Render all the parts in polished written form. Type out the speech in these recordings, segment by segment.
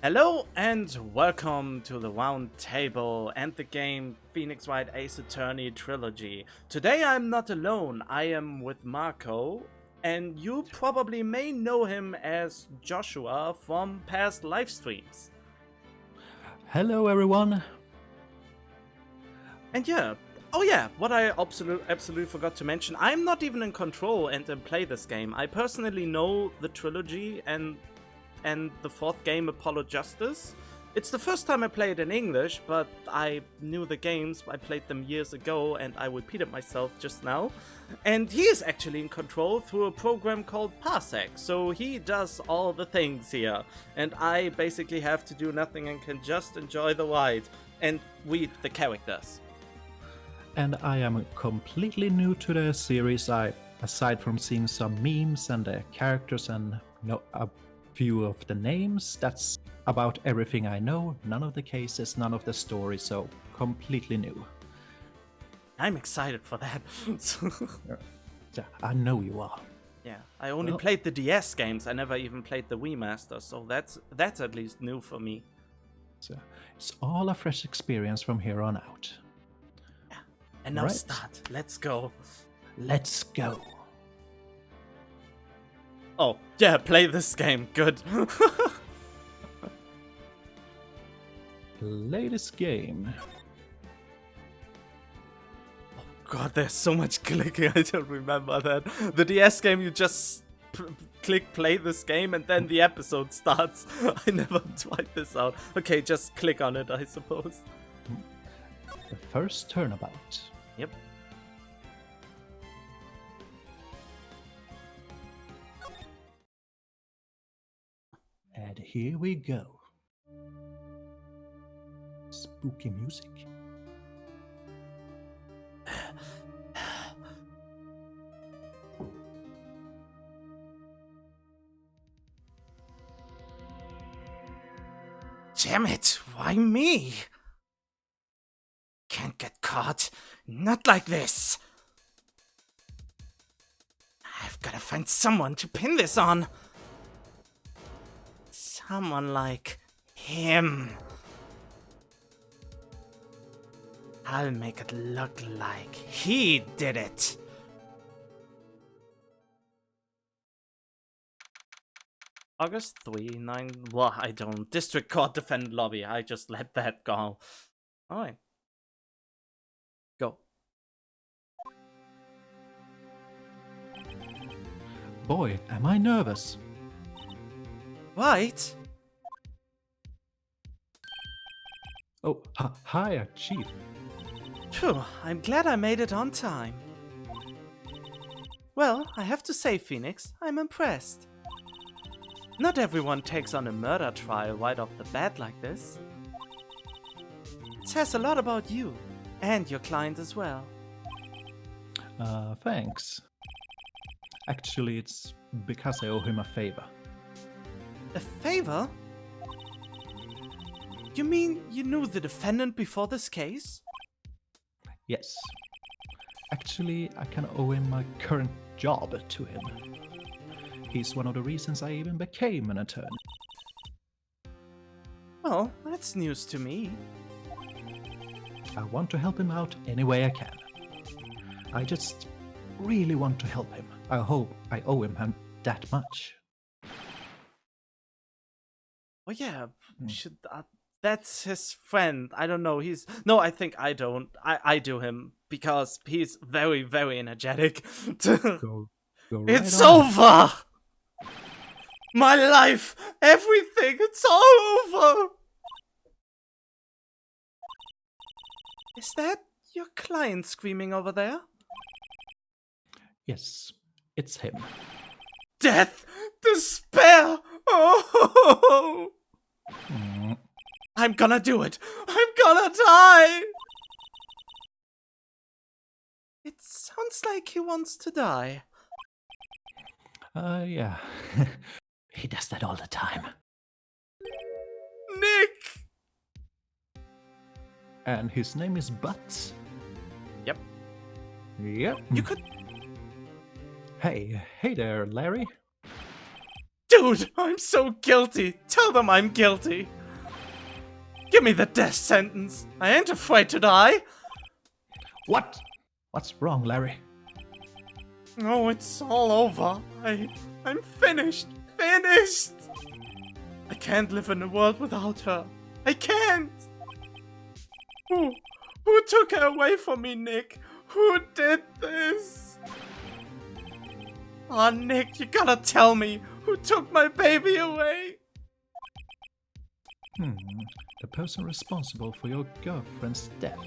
Hello and welcome to the Round Table and the game Phoenix Wright Ace Attorney Trilogy. Today I'm not alone, I am with Marco, and you probably may know him as Joshua from past live streams. Hello, everyone. And what I absolutely forgot to mention, I'm not even in control and play this game. I personally know the trilogy and the fourth game, Apollo Justice. It's the first time I played in English, but I knew the games, I played them years ago, and I repeated myself just now. And he is actually in control through a program called Parsec, so he does all the things here. And I basically have to do nothing and can just enjoy the ride and read the characters. And I am completely new to the series. Aside from seeing some memes and the characters and a few of the names, that's about everything I know. None of the cases, none of the story, so completely new. I'm excited for that. Yeah, I know you are. Yeah, I only played the DS games. I never even played the Wii Master, so that's at least new for me. So it's all a fresh experience from here on out. Yeah, and now start. Let's go. Let's go. Oh, yeah, play this game. Good. Play this game. Oh god, there's so much clicking, I don't remember that. The DS game, you just click play this game and then the episode starts. I never tried this out. Okay, just click on it, I suppose. The first turnabout. Yep. And here we go. Spooky music. Damn it, why me? Can't get caught. Not like this. I've gotta find someone to pin this on. Someone like him. I'll make it look like he did it. August 3, 9. Well, I don't. District Court Defendant Lobby. I just let that go. Alright. Go. Boy, am I nervous. Right? Oh, hi, Chief. Phew, I'm glad I made it on time. Well, I have to say, Phoenix, I'm impressed. Not everyone takes on a murder trial right off the bat like this. It says a lot about you, and your client as well. Thanks. Actually, it's because I owe him a favor. A favor? You mean you knew the defendant before this case? Yes. Actually, I can owe him my current job to him. He's one of the reasons I even became an attorney. Well, that's news to me. I want to help him out any way I can. I just really want to help him. I hope I owe him that much. Oh yeah, should that's his friend. I don't know. No, I think I don't. I do him because he's very, very energetic. Go right It's on. over. My life, everything, it's all over. Is that your client screaming over there? Yes, it's him. Death, despair. Oh. Mm. I'm gonna do it. I'm gonna die. It sounds like he wants to die. Yeah. He does that all the time. Nick! And his name is Butts. Yep. Yep. You could... Hey there, Larry. Dude, I'm so guilty. Tell them I'm guilty. Give me the death sentence. I ain't afraid to die. What? What's wrong, Larry? Oh, it's all over. I'm finished. Finished. I can't live in a world without her. I can't. Who took her away from me, Nick? Who did this? Oh, Nick, you gotta tell me who took my baby away. The person responsible for your girlfriend's death.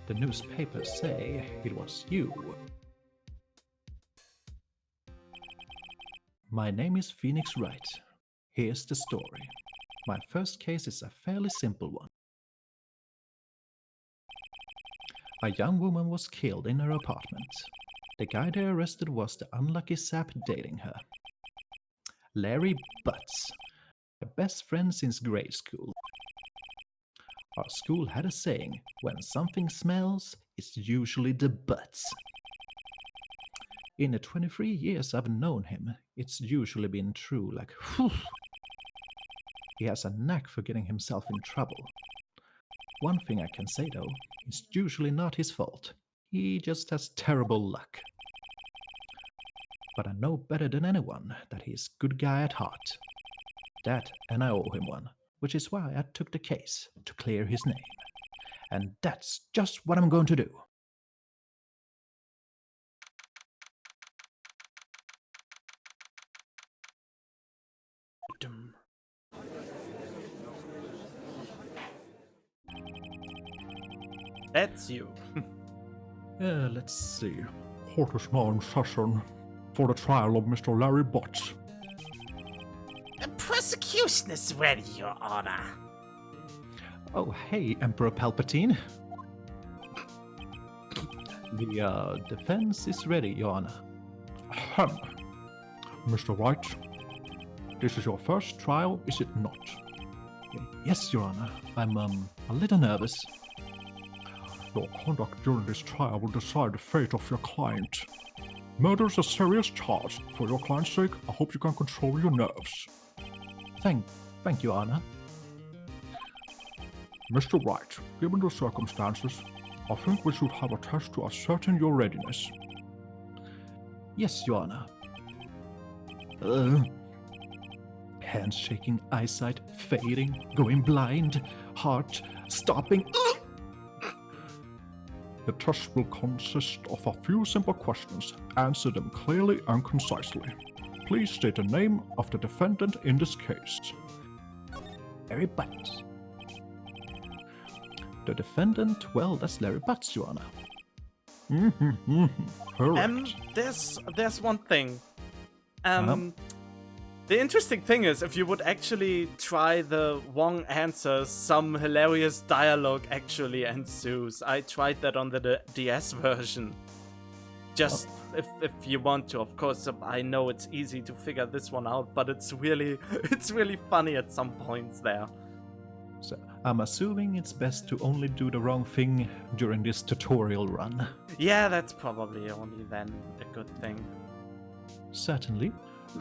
The newspapers say it was you. My name is Phoenix Wright. Here's the story. My first case is a fairly simple one. A young woman was killed in her apartment. The guy they arrested was the unlucky sap dating her. Larry Butts, my best friend since grade school. Our school had a saying, when something smells, it's usually the butts. In the 23 years I've known him, it's usually been true, like, whew. He has a knack for getting himself in trouble. One thing I can say though, it's usually not his fault. He just has terrible luck. But I know better than anyone that he's a good guy at heart. That, and I owe him one, which is why I took the case, to clear his name. And that's just what I'm going to do. That's you. Let's see. Court is now in session for the trial of Mr. Larry Butts. The prosecution is ready, Your Honor. Oh, hey, Emperor Palpatine. The defense is ready, Your Honor. Ahem. Mr. Wright, this is your first trial, is it not? Yes, Your Honor. I'm a little nervous. Your conduct during this trial will decide the fate of your client. Murder is a serious charge. For your client's sake, I hope you can control your nerves. Thank you, Your Honor. Mr. Wright, given the circumstances, I think we should have a test to ascertain your readiness. Yes, Your Honor. Hands shaking, eyesight fading, going blind, heart stopping. The test will consist of a few simple questions. Answer them clearly and concisely. Please state the name of the defendant in this case. Larry Butts. The defendant, well, that's Larry Butts, Your Honor. Correct. There's one thing. The interesting thing is, if you would actually try the wrong answers, some hilarious dialogue actually ensues. I tried that on the DS version. Just if you want to, of course. I know it's easy to figure this one out, but it's really funny at some points there. So I'm assuming it's best to only do the wrong thing during this tutorial run. Yeah, that's probably only then a good thing. Certainly.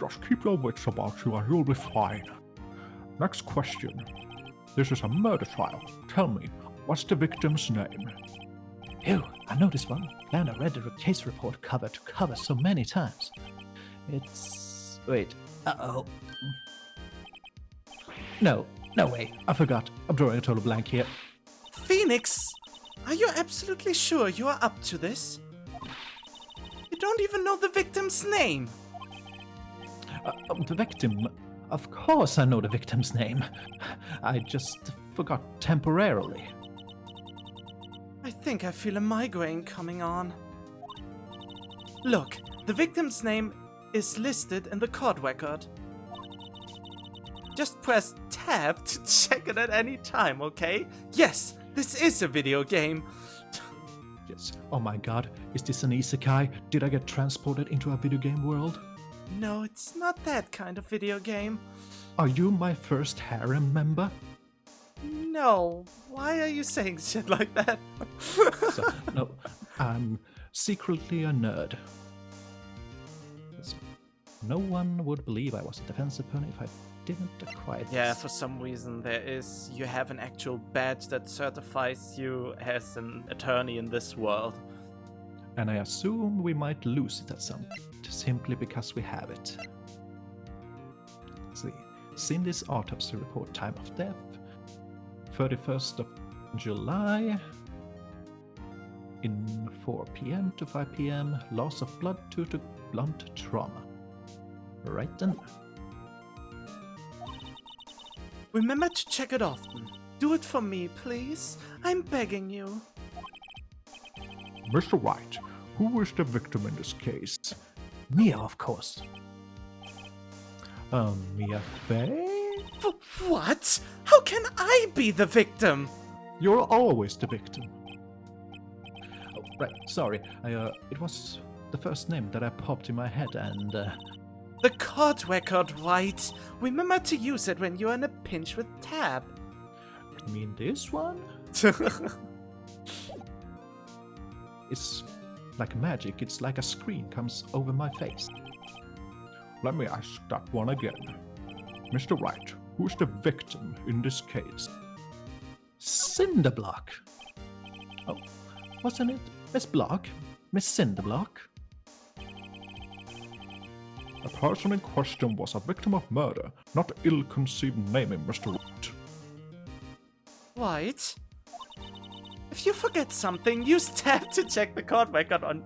Just keep your wits about you and you'll be fine. Next question. This is a murder trial. Tell me, what's the victim's name? Ew, I know this one. And I read the case report cover to cover so many times. It's... wait. Uh-oh. No way. I forgot. I'm drawing a total blank here. Phoenix! Are you absolutely sure you are up to this? You don't even know the victim's name. The victim... Of course I know the victim's name. I just forgot temporarily. I think I feel a migraine coming on. Look, the victim's name is listed in the court record. Just press tab to check it at any time, okay? Yes, this is a video game. Yes. Oh my god, is this an isekai? Did I get transported into a video game world? No, it's not that kind of video game. Are you my first harem member? No, why are you saying shit like that? No, I'm secretly a nerd. no one would believe I was a defensive pony if I didn't acquire this. Yeah, for some reason you have an actual badge that certifies you as an attorney in this world. And I assume we might lose it at some point, simply because we have it. Let's see. Cindy's autopsy report, time of death, 31st of July, in 4 p.m. to 5 p.m, loss of blood due to blunt trauma. Right then. Remember to check it often. Do it for me, please. I'm begging you. Mr. Wright, who is the victim in this case? Mia, of course. Mia Fey? What? How can I be the victim? You're always the victim. Oh, right, sorry. It was the first name that I popped in my head and... The court record, Wright. Remember to use it when you're in a pinch with Tab. You mean this one? It's like magic. It's like a screen comes over my face. Let me ask that one again. Mr. Wright, who is the victim in this case? Cinderblock. Oh, wasn't it Miss Block? Miss Cinderblock? The person in question was a victim of murder, not ill-conceived naming, Mr. Wright. Right. If you forget something, use Tab to check the court record on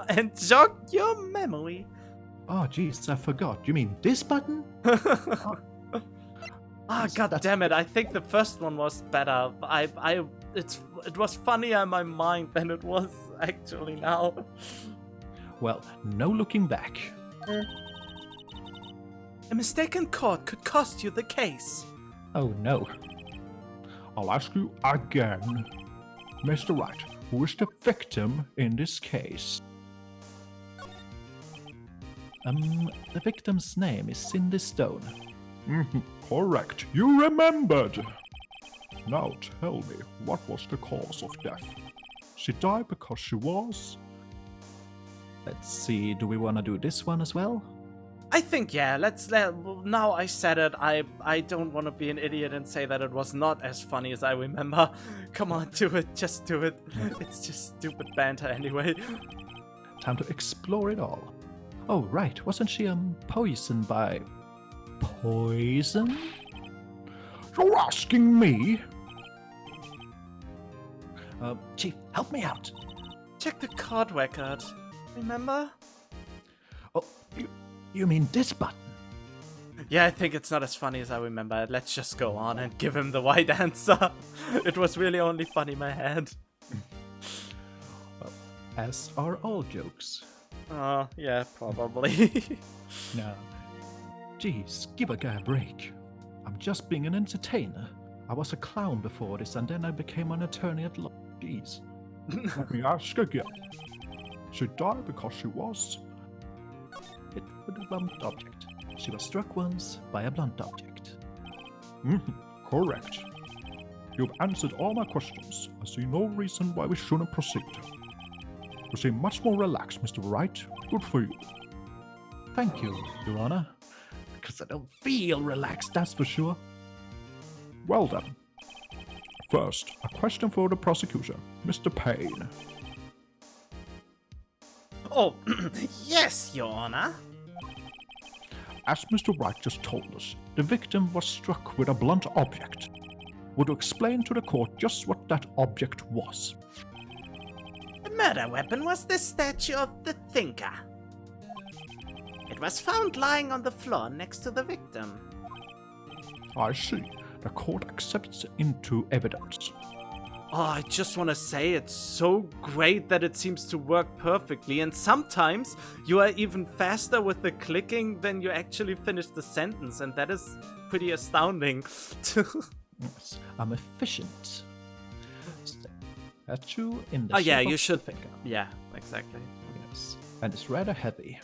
and jog your memory. Oh, jeez, I forgot. You mean this button? God damn it! I think the first one was better. It was funnier in my mind than it was actually now. Well, no looking back. A mistaken court could cost you the case. Oh no. I'll ask you again. Mr. Wright, who is the victim in this case? The victim's name is Cindy Stone. Correct. You remembered. Now tell me, what was the cause of death? She died because she was... Let's see, do we want to do this one as well? I think, yeah, now I said it, I don't want to be an idiot and say that it was not as funny as I remember. Come on, do it, just do it. It's just stupid banter anyway. Time to explore it all. Oh, right, wasn't she poisoned by... poison? You're asking me? Chief, help me out. Check the court record, remember? Oh, you mean this button? Yeah, I think it's not as funny as I remember. Let's just go on and give him the right answer. It was really only funny in my head. Well, as are all jokes. Oh, yeah, probably. No. Jeez, give a guy a break. I'm just being an entertainer. I was a clown before this and then I became an attorney at law. Jeez. Let me ask again. She died because she was... Hit with a blunt object. She was struck once by a blunt object. Correct. You've answered all my questions. I see no reason why we shouldn't proceed. You seem much more relaxed, Mr. Wright. Good for you. Thank you, Your Honor. Because I don't feel relaxed, that's for sure. Well then. First, a question for the prosecution, Mr. Payne. Oh, yes, Your Honor. As Mr. Wright just told us, the victim was struck with a blunt object. Would you explain to the court just what that object was? The murder weapon was the statue of the Thinker. It was found lying on the floor next to the victim. I see. The court accepts it into evidence. Oh, I just want to say it's so great that it seems to work perfectly, and sometimes you are even faster with the clicking than you actually finish the sentence, and that is pretty astounding. Yes, I'm efficient. Statue in the Oh yeah, shape you of should. the Thinker. Yeah, exactly. Yes, and it's rather heavy.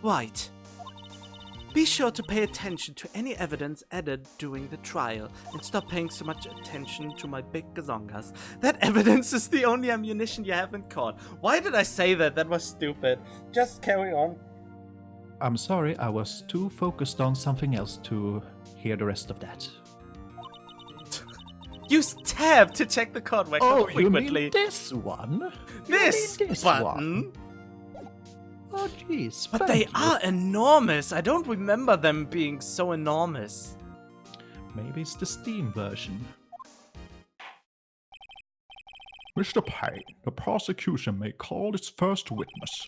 Right. Be sure to pay attention to any evidence added during the trial, and stop paying so much attention to my big gazongas. That evidence is the only ammunition you have in court. Why did I say that? That was stupid. Just carry on. I'm sorry, I was too focused on something else to hear the rest of that. Use tab to check the card record frequently. You mean this one? This button? One? Oh, jeez. But they are enormous. I don't remember them being so enormous. Maybe it's the Steam version. Mr. Payne, the prosecution may call its first witness.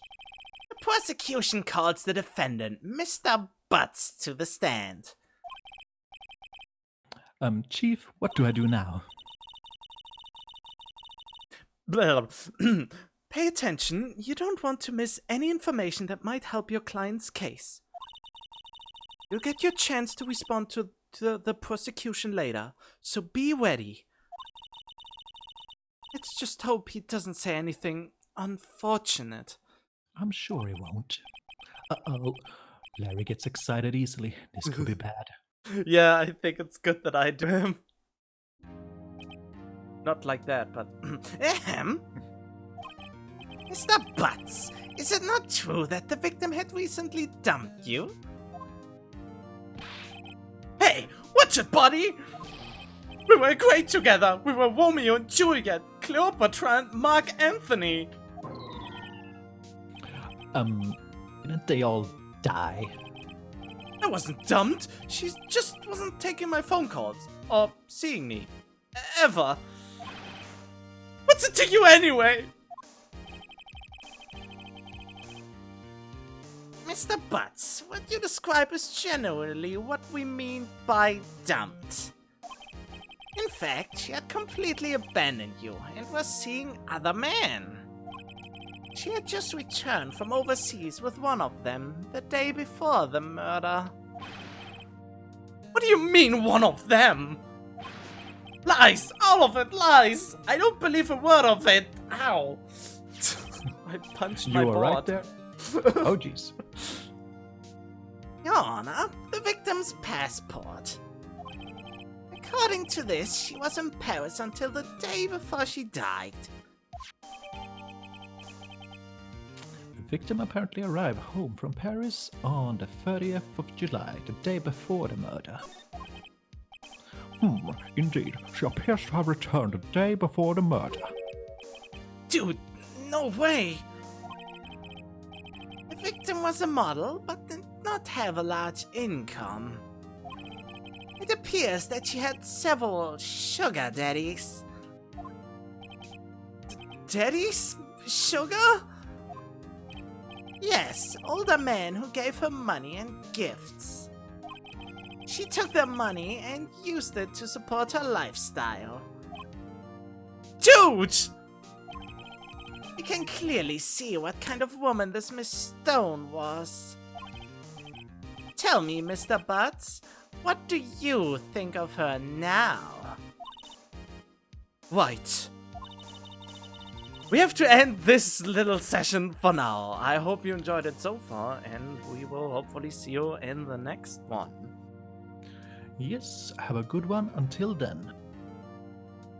The prosecution calls the defendant, Mr. Butts, to the stand. Chief, what do I do now? Pay attention. You don't want to miss any information that might help your client's case. You'll get your chance to respond to the prosecution later, so be ready. Let's just hope he doesn't say anything unfortunate. I'm sure he won't. Uh-oh. Larry gets excited easily. This could be bad. Yeah, I think it's good that I do him. Not like that, but... Ahem! Mr. Butts, is it not true that the victim had recently dumped you? Hey, watch it, buddy! We were great together! We were Romeo and Juliet, Cleopatra and Mark Anthony! Didn't they all die? I wasn't dumped. She just wasn't taking my phone calls. Or seeing me. Ever. What's it to you anyway? Mr. Butts, what you describe is generally what we mean by dumped. In fact, she had completely abandoned you and was seeing other men. She had just returned from overseas with one of them the day before the murder. What do you mean, one of them? Lies! All of it lies! I don't believe a word of it! Ow! I punched my board. You were right there? Oh, jeez. Your Honor, the victim's passport. According to this, she was in Paris until the day before she died. The victim apparently arrived home from Paris on the 30th of July, the day before the murder. Indeed, she appears to have returned the day before the murder. Dude, no way! The victim was a model, but did not have a large income. It appears that she had several sugar daddies. Daddies? Sugar? Yes, older men who gave her money and gifts. She took their money and used it to support her lifestyle. Dude! You can clearly see what kind of woman this Miss Stone was. Tell me, Mr. Butts, what do you think of her now? Right. We have to end this little session for now. I hope you enjoyed it so far, and we will hopefully see you in the next one. Yes, have a good one until then.